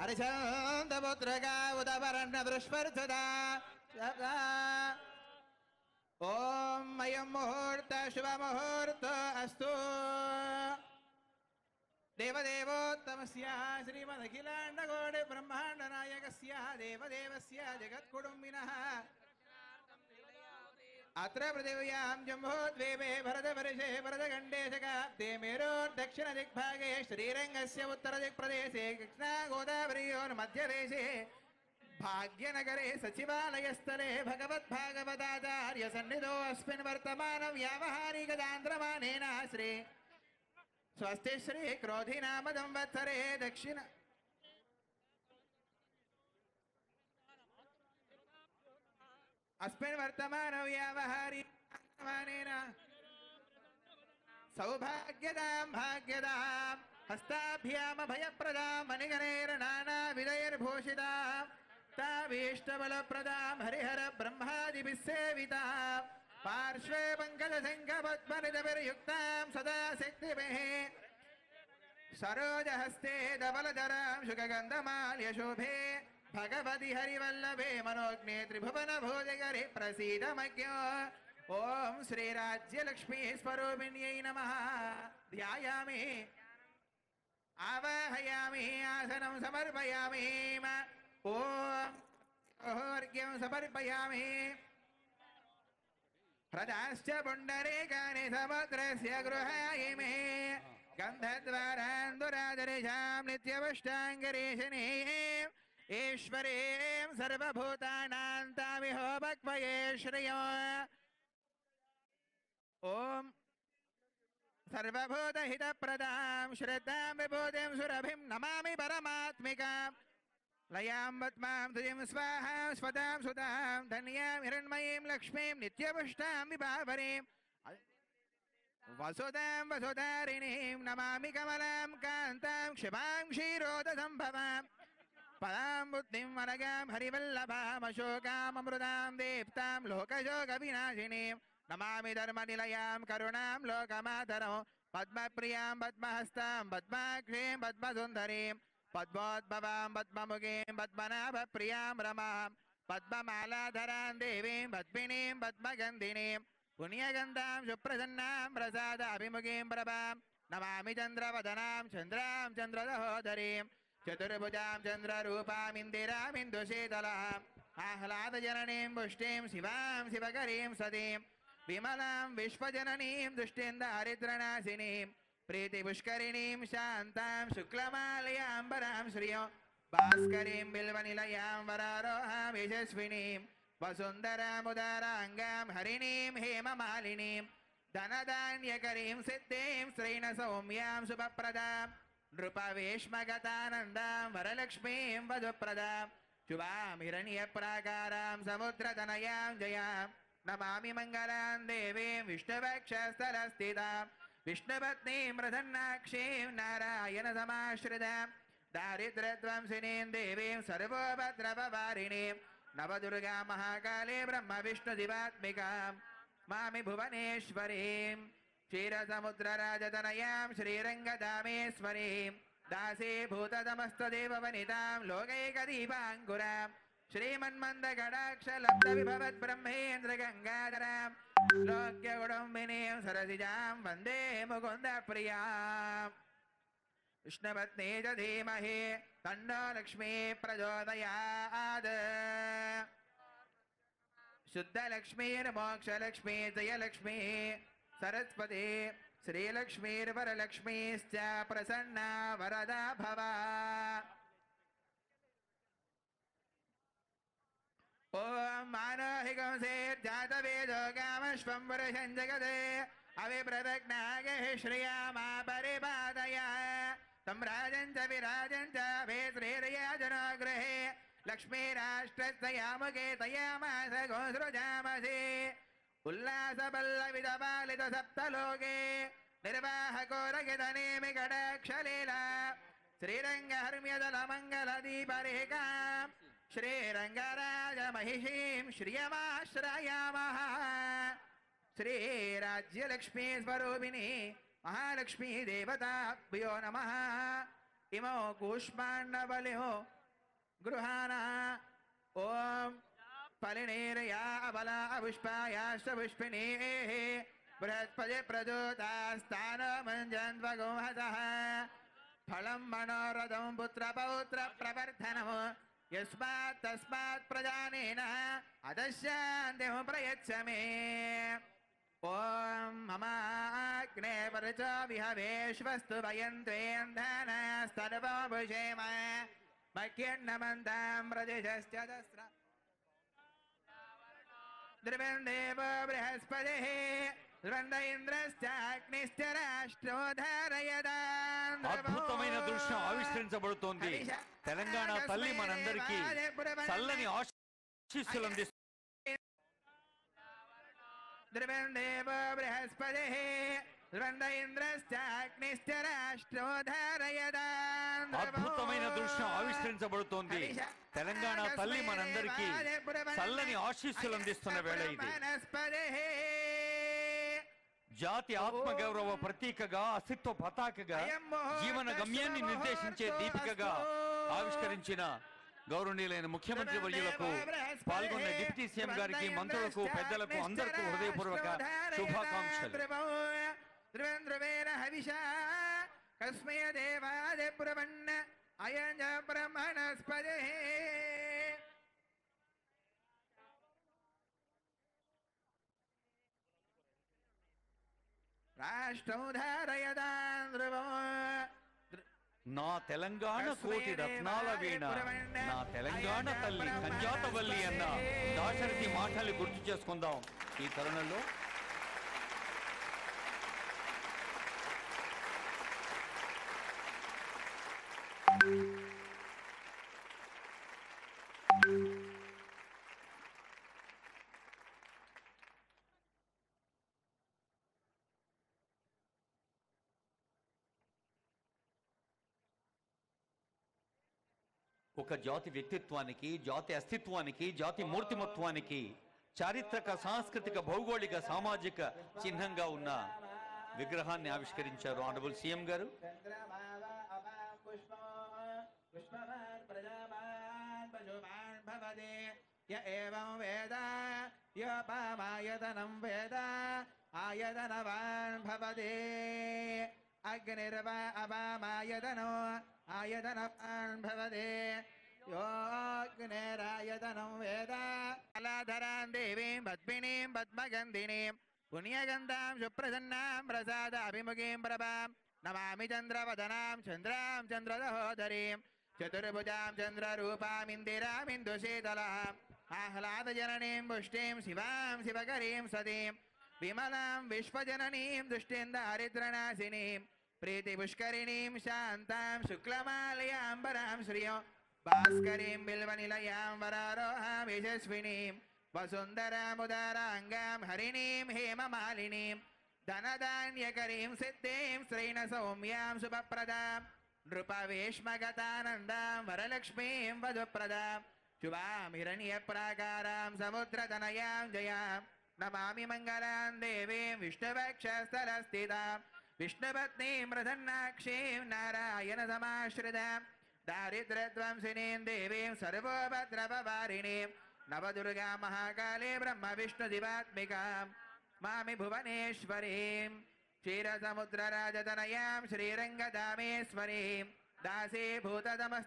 हरिशंतपुत्रका उदवरण्य बृहस्पतिदा ओम अयं मुहूर्त शुभ मुहूर्त अस्तु देवदेवोत्तमस्य श्रीमदखिलाण्डकोटि ब्रह्माण्ड नायकस्य देवदेवस्य जगत्कुटुम्बिनः अत्र पृथिव्यां जम्बूद्वीपे भरतवर्षे भरतखण्डेशकाब्दे मेरोर्दक्षिणदिग्भागे श्रीरङ्गस्य उत्तरदिक्प्रदेशे कृष्णागोदावरीयोर्मध्यदेशे भाग्यनगरे सचिवालयस्थले भगवद्भागवताचार्य सन्निधो अस्मिन् वर्तमान व्यावहारिकदान्द्रमानेन श्री स्वस्ति श्री क्रोधी नाम संवत्सरे दक्षिण अस्मिन् वर्तमान व्यावहारिकदान्द्रमानेन सौभाग्यदां भाग्यदां हस्ताभ्याम भयप्रदां मणिगणैर्नानाविधैर्भूषितां ताभीष्टबलप्रदां हरिहर ब्रह्मादिभिः सेवितां पार्श्वे पङ्कजशङ्खपद्मनिधभिर्युक्तां सदा शक्तिभिः सरोजहस्ते धवलधरां शुकगन्धमाल्यशोभे भगवति हरिवल्लभे मनोज्ञे त्रिभुवनभोजगरे प्रसीदमज्ञो ओम श्री राज्यलक्ष्मी स्वरूपिण्यै नमः ध्यायामि आवाहयामि आसनं समर्पयामि ओम अर्घ्यं समर्पयामि हृदाश्च पुण्डरीकानि समुद्रस्य गृहायिमे गन्धद्वारान्दुरादरिशां नित्यपुष्टाङ्गरीशिनीं ईश्वरीं सर्वभूतानां तामिहो भक्वये श्रियो ओम सर्वभूतहितप्रदां श्रद्धां विभूतिं सुरभिं नमामि परमात्मिकां लयां पद्मां तुजिं स्वाहां स्वदां सुधां धन्यां हिरण्मयीं लक्ष्मीं नित्यपुष्टां विभावरीं वसुदां वसुधारिणीं नमामि कमलां कान्तां क्षिपां क्षीरोदसम्भवां पदां बुद्धिं वरगां हरिवल्लभाम् अशोकाम् अमृतां दीप्तां लोकशोकविनाशिनीं नमामि धर्मनिलयां करुणां लोकमातरौ पद्मप्रियां पद्महस्तां पद्माक्षीं पद्मसुन्दरीं पद्मोद्भवां पद्ममुखीं पद्मनाभप्रियां रमां पद्ममालाधरां देवीं पद्मिनीं पद्मगन्धिनीं पुण्यगन्धां सुप्रसन्नां प्रसादाभिमुखीं प्रभां नमामि चन्द्रवदनां चन्द्रां चन्द्रदहोदरीं चतुर्भुजां चन्द्ररूपाम् इन्दिराम् इन्दुशीतलाम् आह्लादजननीं पुष्टिं शिवां शिवकरीं सतीं विमलां विश्वजननीं दुष्टिन्दारिद्रनाशिनीं प्रीतिपुष्करिणीं शान्तां शुक्लमालयाम्बरां श्रियों भास्करीं बिल्वनिलयां वरारोहां यशस्विनीं वसुन्धरामुदाराङ्गां हरिणीं हेममालिनीं धनधान्यकरीं सिद्धिं श्रीणसौम्यां शुभप्रदां नृपवेश्मगतानन्दां वरलक्ष्मीं वधुप्रदां शुभां हिरण्यप्राकारां समुद्रतनयां जयां नमामि मङ्गलां देवीं विष्णुवक्षस्थलस्थितां विष्णुपत्नीं प्रसन्नाक्षीं नारायणसमाश्रितां दारिद्र्यध्वंसिनीं देवीं सर्वोपद्रववारिणीं नवदुर्गा महाकाले ब्रह्मविष्णुदिवात्मिकां मामि भुवनेश्वरीं क्षीरसमुद्रराजतनयां श्रीरङ्गधामेश्वरीं दासीभूततमस्तदेववनितां लोकैकदीपाङ्कुरां श्रीमन्मन्दकटाक्षलब्धविभवद्ब्रह्मेन्द्रगङ्गाधरां लोक्यकुटुम्बिनीं सरसिजां वन्दे मुकुन्दप्रियां विष्णुपत्नी च धीमहि तन्नो लक्ष्मी प्रचोदयात् शुद्धलक्ष्मीर्मोक्षलक्ष्मी जयलक्ष्मी सरस्वती श्रीलक्ष्मीर्वरलक्ष्मीश्च प्रसन्ना वरदा भवा ओम मानोहिकंसेर्जातवेदो कामश्वं पुरुषं जगते अविप्रदग्नागे श्रियामा परिपादय तं राजं च विराजं च भेत्रेर्याजनो गृहे लक्ष्मीराष्ट्रस्तयामुखे तयामास गोसृजामसि उल्लासपल्लविदपालित सप्तलोके निर्वाहकोरगितनेमि कटाक्षलीला श्रीरङ्गहर्म्यदलमङ्गलदीपरेखां श्रीरङ्गराजमहिषीं श्रियमाश्रयामः श्रीराज्यलक्ष्मी स्वरूपिणी महालक्ष्मी देवताभ्यो नमः इमो कूष्माण्डबलिहो गृहाणः ॐ फलिनेरया अबला अपुष्पायाश्च पुष्पिणीः बृहस्पति प्रजोतास्तानमञ्जन्त्वगोहसः फलं मनोरथं पुत्रपौत्र प्रवर्धनम् यस्मात् तस्मात् प्रजानेन अदस्यान्तिं प्रयच्छ मे ॐ ममाग्ने परचो विहवेश्वस्तु वयन्त्वेन्धनस्तर्वभुषेम मह्यन्नमन्तां प्रदिशश्च दस्र द्रवन्देव बृहस्पतिः ध्रुवन्द इंद्रश्चाग्निश्च राष्ट्रो धारयदान् అద్భుతమైన దృశ్యం ఆవిష్కరించబడుతోంది. తెలంగాణ తల్లి మనందరికీ చల్లని ఆశీస్సులు అందిస్తుంది. ద్రవందేవ బృహస్పతిః ధ్రువంద ఇంద్రశ్చాగ్నిశ్చ రాష్ట్రో ధారయదాన్ అద్భుతమైన దృశ్యం ఆవిష్కరించబడుతోంది. తెలంగాణ తల్లి మనందరికీ చల్లని ఆశీస్సులు అందిస్తున్న వేళ ఇది. జాతి ఆత్మగౌరవ ప్రతీకగా, అస్తిత్వ పతాకగా, జీవన గమ్యాన్ని నిర్దేశించే దీపికగా ఆవిష్కరించిన గౌరవనీయులైన ముఖ్యమంత్రి వర్యులకు, పాల్గొన్న డిప్యూటీ సీఎం గారికి, మంత్రులకు, పెద్దలకు అందరికీ హృదయపూర్వక శుభాకాంక్షలు. నా తెలంగాణ కోటి రత్నాల వీణ, నా తెలంగాణ తల్లి కంజాతవల్లి అన్న దాశరథి మాటలు గుర్తు చేసుకుందాం ఈ తరుణంలో. ఒక జాతి వ్యక్తిత్వానికి, జాతి అస్తిత్వానికి, జాతి మూర్తిమత్వానికి చారిత్రక, సాంస్కృతిక, భౌగోళిక, సామాజిక చిహ్నంగా ఉన్న విగ్రహాన్ని ఆవిష్కరించారు ఆనరబుల్ సీఎం గారు. అగ్నిర్వా అవామాయతనో ఆయతనవాన్ భవతే యోగ్నేరాయతనం వేద కళాధరాం దేవీం పద్మినీం పద్మగంధినీం పుణ్యగంధాం సుప్రసన్నాం ప్రసాద అభిముఖీం ప్రభాం నమామి చంద్రవదనాం చంద్రాం చంద్రదహోదరీం చతుర్భుజాం చంద్రరూపామిందిరామిందుశీతలాం ఆహ్లాదజననీం పుష్టిం శివాం శివకరీం సతీం విమలాం విశ్వజననీం దుష్టిం దారిద్ర్యనాశినీం ప్రీతిపుష్కరిణీం శాంతాం శుక్లమాలయాంబరాం శ్రియం భాస్కరీం బిల్వనిలయాం వరారోహాం యశస్వినీం వసుంధరాముదారాంగాం హరిణీం హేమమాలినీం ధనధాన్యకరీం సిద్ధిం శ్రీణ సౌమ్యాం శుభప్రదాం నృపవేష్మగతానందాం వరలక్ష్మీం వధుప్రదాం శుభాం హిరణ్యప్రాకారాం సముద్రతనయాం జయాం నమామి మంగళాం దేవీం విష్ణువక్షస్థలస్థితాం విష్ణుపత్నీం ప్రసన్నాక్షీం నారాయణ సమాశ్రితాం దారిద్ర్యధ్వంసినీం దేవీం సర్వోపద్రవవారిణీం నవదుర్గా మహాకాళీ బ్రహ్మ విష్ణు దివాత్మికాం మామి భువనేశ్వరీం క్షీరసముద్రరాజతనయాం శ్రీరంగదామేశ్వరీం దాసీభూతతమ